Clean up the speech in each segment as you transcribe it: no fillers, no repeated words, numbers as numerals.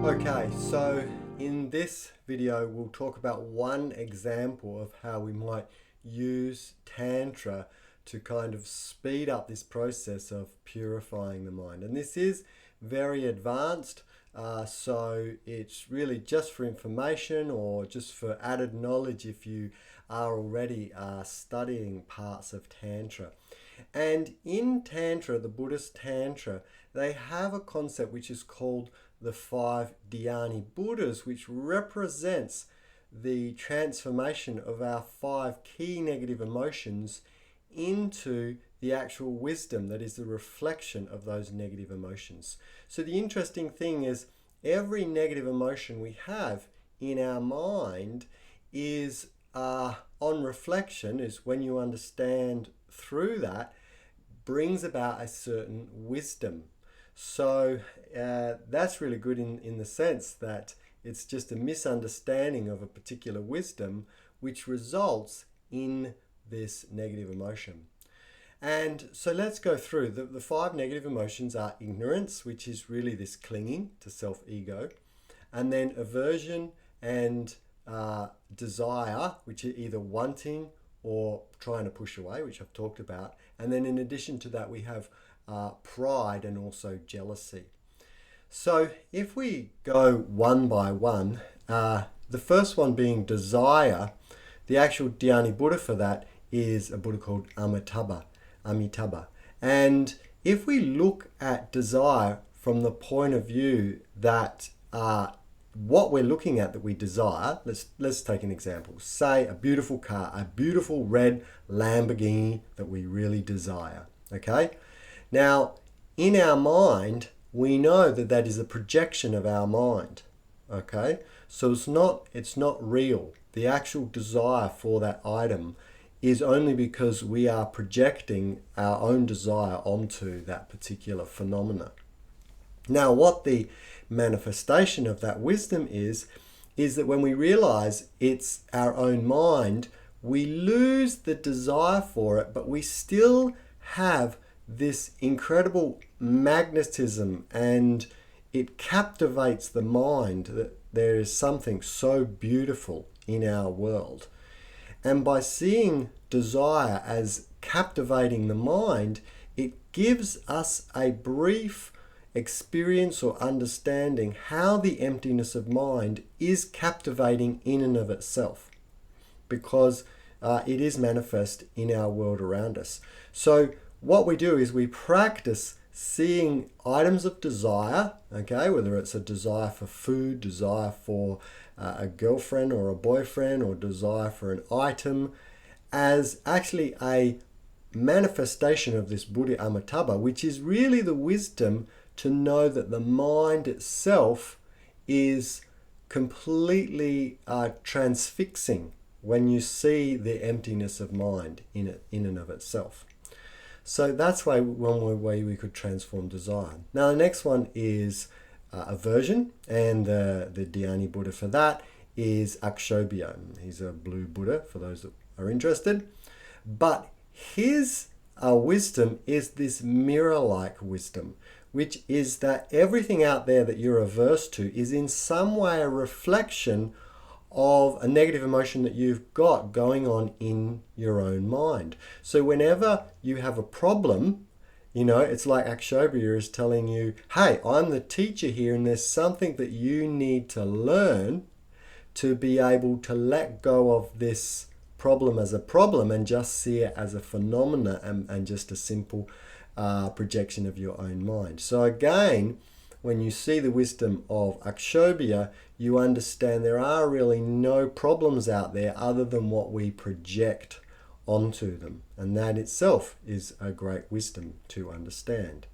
Okay, so in this video we'll talk about one example of how we might use Tantra to kind of speed up this process of purifying the mind. And this is very advanced, so it's really just for information or just for added knowledge if you are already studying parts of Tantra. And in Tantra, the Buddhist Tantra, they have a concept which is called the 5 Dhyani Buddhas, which represents the transformation of our 5 key negative emotions into the actual wisdom that is the reflection of those negative emotions. So the interesting thing is every negative emotion we have in our mind is on reflection, is when you understand through that, brings about a certain wisdom. So that's really good in the sense that it's just a misunderstanding of a particular wisdom which results in this negative emotion. And so let's go through. The 5 negative emotions are ignorance, which is really this clinging to self-ego, and then aversion and desire, which are either wanting or trying to push away, which I've talked about. And then in addition to that, we have pride and also jealousy. So if we go one by one, the first one being desire, the actual Dhyani Buddha for that is a Buddha called Amitabha. And if we look at desire from the point of view that what we're looking at that we desire, let's take an example. Say a beautiful car, a beautiful red Lamborghini that we really desire, okay? Now, in our mind, we know that that is a projection of our mind, okay? So it's not real. The actual desire for that item is only because we are projecting our own desire onto that particular phenomena. Now, what the manifestation of that wisdom is that when we realize it's our own mind, we lose the desire for it, but we still have this incredible magnetism, and it captivates the mind that there is something so beautiful in our world. And by seeing desire as captivating the mind, it gives us a brief experience or understanding how the emptiness of mind is captivating in and of itself, because it is manifest in our world around us. So what we do is we practice seeing items of desire, okay, whether it's a desire for food, desire for a girlfriend or a boyfriend, or desire for an item, as actually a manifestation of this Buddha Amitabha, which is really the wisdom to know that the mind itself is completely transfixing when you see the emptiness of mind in and of itself. So that's one way we could transform desire. Now the next one is aversion, and the Dhyani Buddha for that is Akshobhya. He's a blue Buddha for those that are interested. But his wisdom is this mirror-like wisdom, which is that everything out there that you're averse to is in some way a reflection of a negative emotion that you've got going on in your own mind. So whenever you have a problem, it's like Akshobhya is telling you, hey, I'm the teacher here, and there's something that you need to learn to be able to let go of this problem as a problem and just see it as a phenomena and just a simple projection of your own mind. So again, when you see the wisdom of Akshobhya, you understand there are really no problems out there other than what we project onto them. And that itself is a great wisdom to understand.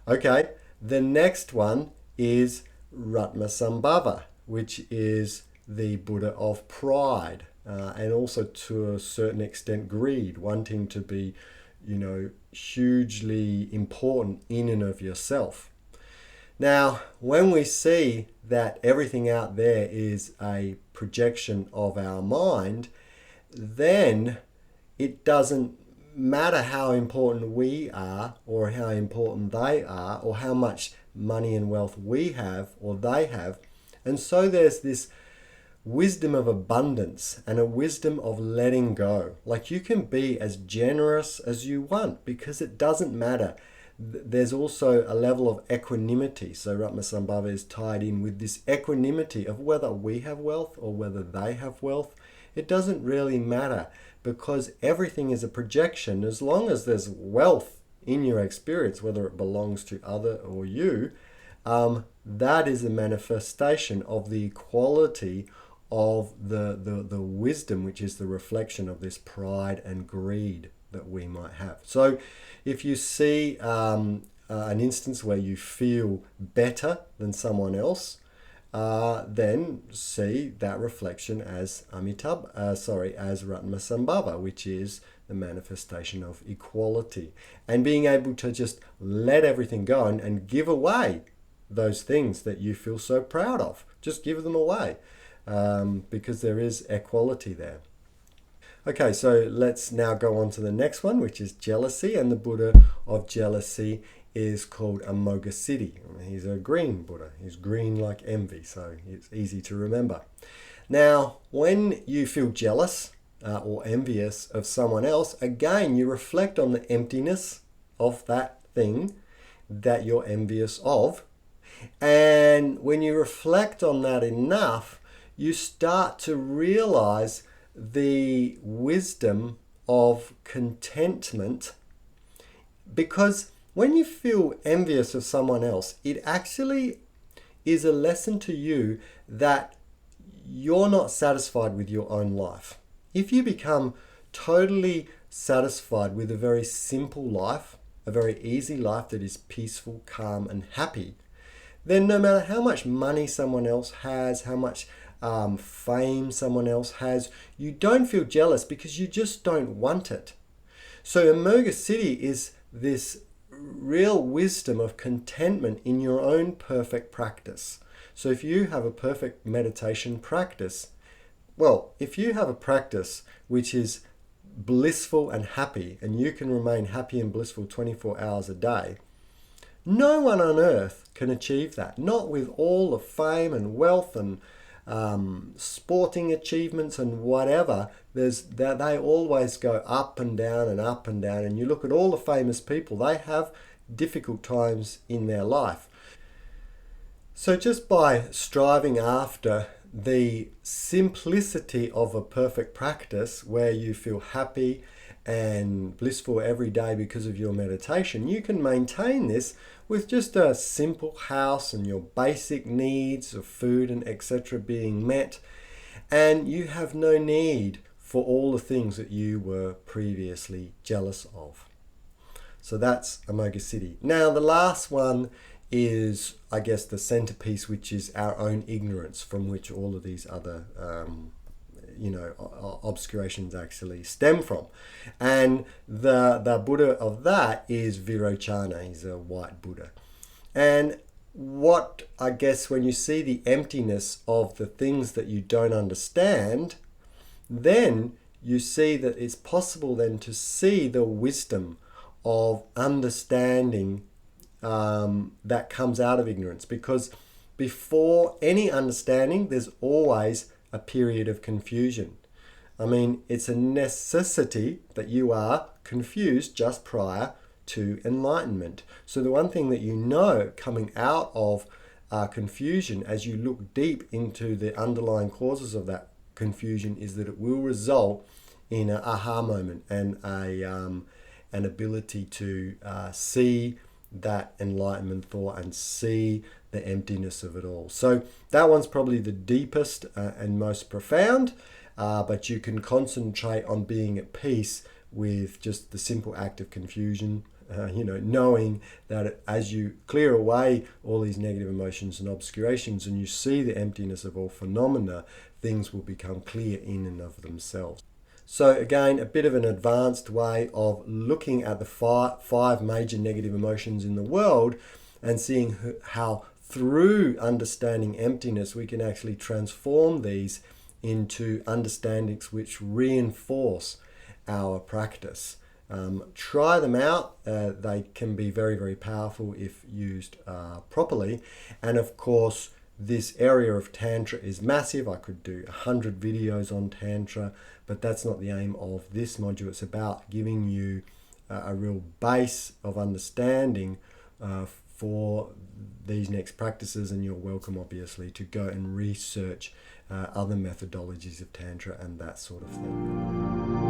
Okay, the next one is Ratmasambhava, which is the Buddha of pride, and also to a certain extent greed, wanting to be, hugely important in and of yourself. Now, when we see that everything out there is a projection of our mind, then it doesn't matter how important we are or how important they are or how much money and wealth we have or they have. And so there's this wisdom of abundance and a wisdom of letting go. Like, you can be as generous as you want because it doesn't matter. There's also a level of equanimity. So Ratmasambhava is tied in with this equanimity of whether we have wealth or whether they have wealth. It doesn't really matter because everything is a projection. As long as there's wealth in your experience, whether it belongs to other or you, that is a manifestation of the equality of the wisdom, which is the reflection of this pride and greed that we might have. So if you see an instance where you feel better than someone else, then see that reflection as as Ratmasambhava, which is the manifestation of equality. And being able to just let everything go and give away those things that you feel so proud of. Just give them away, because there is equality there. Okay, so let's now go on to the next one, which is jealousy. And the Buddha of jealousy is called Amoghasiddhi. He's a green Buddha. He's green like envy, so it's easy to remember. Now, when you feel jealous or envious of someone else, again, you reflect on the emptiness of that thing that you're envious of. And when you reflect on that enough, you start to realize the wisdom of contentment, because when you feel envious of someone else, it actually is a lesson to you that you're not satisfied with your own life. If you become totally satisfied with a very simple life, a very easy life that is peaceful, calm, and happy, then no matter how much money someone else has, how much fame someone else has, you don't feel jealous because you just don't want it. So Amoghasiddhi is this real wisdom of contentment in your own perfect practice. So if you have a perfect meditation practice, if you have a practice which is blissful and happy, and you can remain happy and blissful 24 hours a day, no one on earth can achieve that. Not with all the fame and wealth and sporting achievements and whatever. They always go up and down and up and down. And you look at all the famous people, they have difficult times in their life. So just by striving after the simplicity of a perfect practice where you feel happy and blissful every day because of your meditation, you can maintain this with just a simple house and your basic needs of food and etc. being met, and you have no need for all the things that you were previously jealous of. So that's Amoghasiddhi. Now the last one is, I guess, the centerpiece, which is our own ignorance, from which all of these other obscurations actually stem from. And the Buddha of that is Virochana. He's a white Buddha. And what, I guess, when you see the emptiness of the things that you don't understand, then you see that it's possible then to see the wisdom of understanding that comes out of ignorance. Because before any understanding, there's always a period of confusion. I mean, it's a necessity that you are confused just prior to enlightenment. So the one thing that you know coming out of confusion, as you look deep into the underlying causes of that confusion, is that it will result in an aha moment and an ability to see that enlightenment thought and see the emptiness of it all. So that one's probably the deepest and most profound, but you can concentrate on being at peace with just the simple act of confusion, knowing that as you clear away all these negative emotions and obscurations and you see the emptiness of all phenomena, things will become clear in and of themselves. So again, a bit of an advanced way of looking at the five major negative emotions in the world and seeing how through understanding emptiness we can actually transform these into understandings which reinforce our practice. Try them out. They can be very, very powerful if used properly. And of course, this area of Tantra is massive. I could do 100 videos on Tantra, but that's not the aim of this module. It's about giving you a real base of understanding for these next practices, and you're welcome, obviously, to go and research other methodologies of Tantra and that sort of thing.